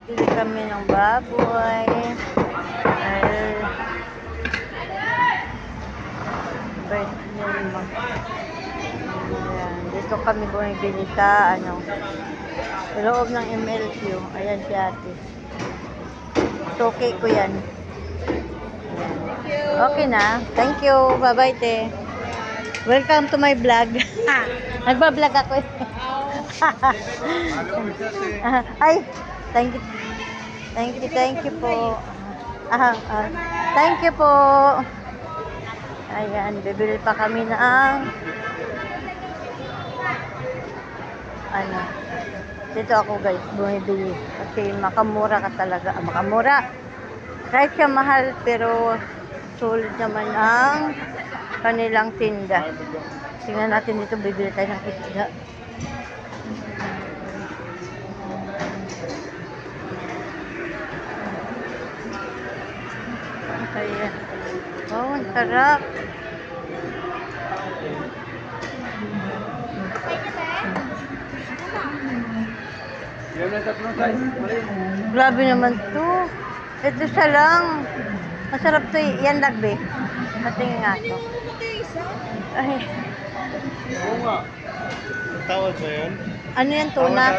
Bili kami ng baboy. Ayan. Dito kami bumibili sa loob ng MLQ. Ayan si ate. Okay ko yan. Okay na. Thank you. Bye-bye, te. Welcome to my vlog. Nagba-vlog ako eh. Ay, thank you. Thank you po. Thank you po. Ayan, bibili pa kami ng dito ako guys, bumibili. Kasi makamura ka talaga. Makamura. Kahit siya mahal, pero sulit naman ang kanilang tinda. Tingnan natin dito, bibili tayo ng isda. Ayan. Oh, ang sarap. Grabe naman to. Ito siya lang. Masarap to. Yan lagbe. Natingin nga to. Ay. Oo nga. Tawad ba yun? Ano yan, tuna?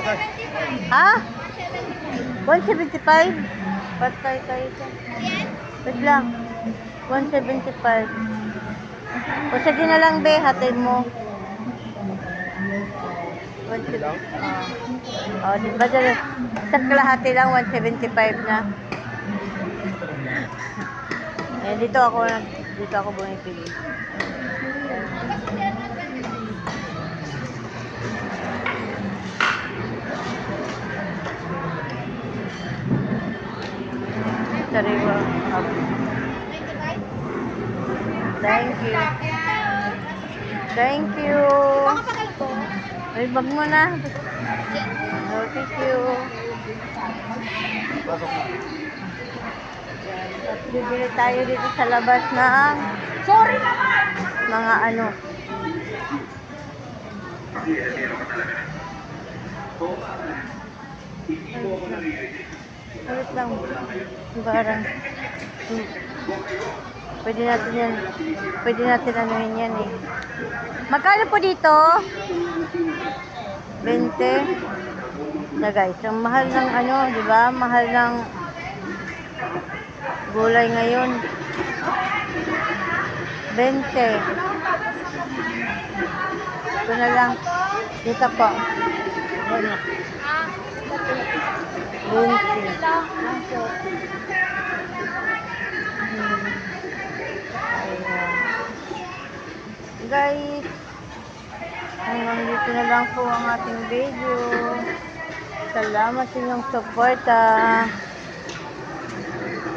Ha? 175? Patay tayo dyan. Wait lang. 175. O sige na lang, be. Hatid mo. 175. Di ba dyan? Sa kalahati lang, 175 na. Eh, dito ako bumipili. Sariwa. Thank you. Thank you. Ay, bag mo na. Oh, thank you. At bibili tayo dito sa labas ng mga Ulit lang. Barang. Pwede natin anuhin yan eh. Magkano po dito? 20. Na guys, ang mahal ng di ba? Mahal ng gulay ngayon. 20. Ito na lang. Dito po. 20. Guys, hanggang dito na lang po ang ating video. Salamat sa inyong suporta.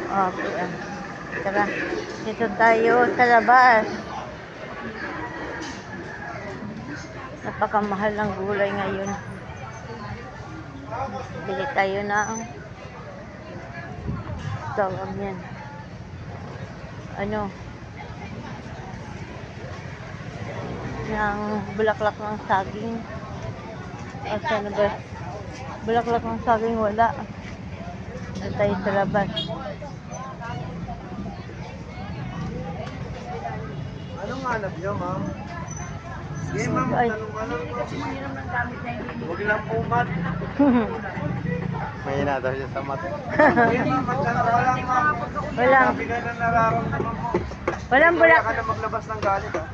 Okay. Tara, dito tayo sa labas. Napakamahal ng gulay ngayon. Bili tayo ng tawag yan. Ng bulaklak ng saging. Saan ba? Bulaklak ng saging wala. Dito tayo sa labas. Anong hanap niyo, ma'am? Sige, ma'am. Tanong ka lang. Huwag lang pumat. May hina daw siya sa mat. Sige, ma'am. Magtanong ka lang, ma'am. Sabi ka na nararamdaman mo. Walang bulaklak. Kaya ka na maglabas ng galit, ha?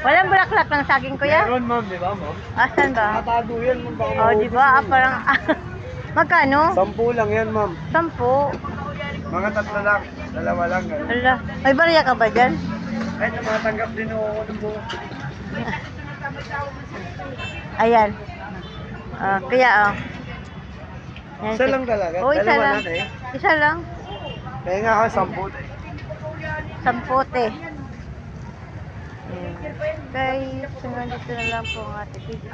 Walang bulaklak ng saging, kuya? Meron, ma'am. Di ba, ma'am? Asan ba? Nakatago yan, ma'am. Di ba? Parang... Magkano? 10 lang yan, ma'am. 10? Mga 3 lang. 2 lang. Ala, may barya ka ba dyan? Ay, tumatanggap din ako ng buo. Ayan. Kaya, Yan, Isa lang talaga? Oo, isa lang. Eh. Isa lang. Kaya nga ako, 10. 10. Guys, hanggang dito na lang po ang ating video.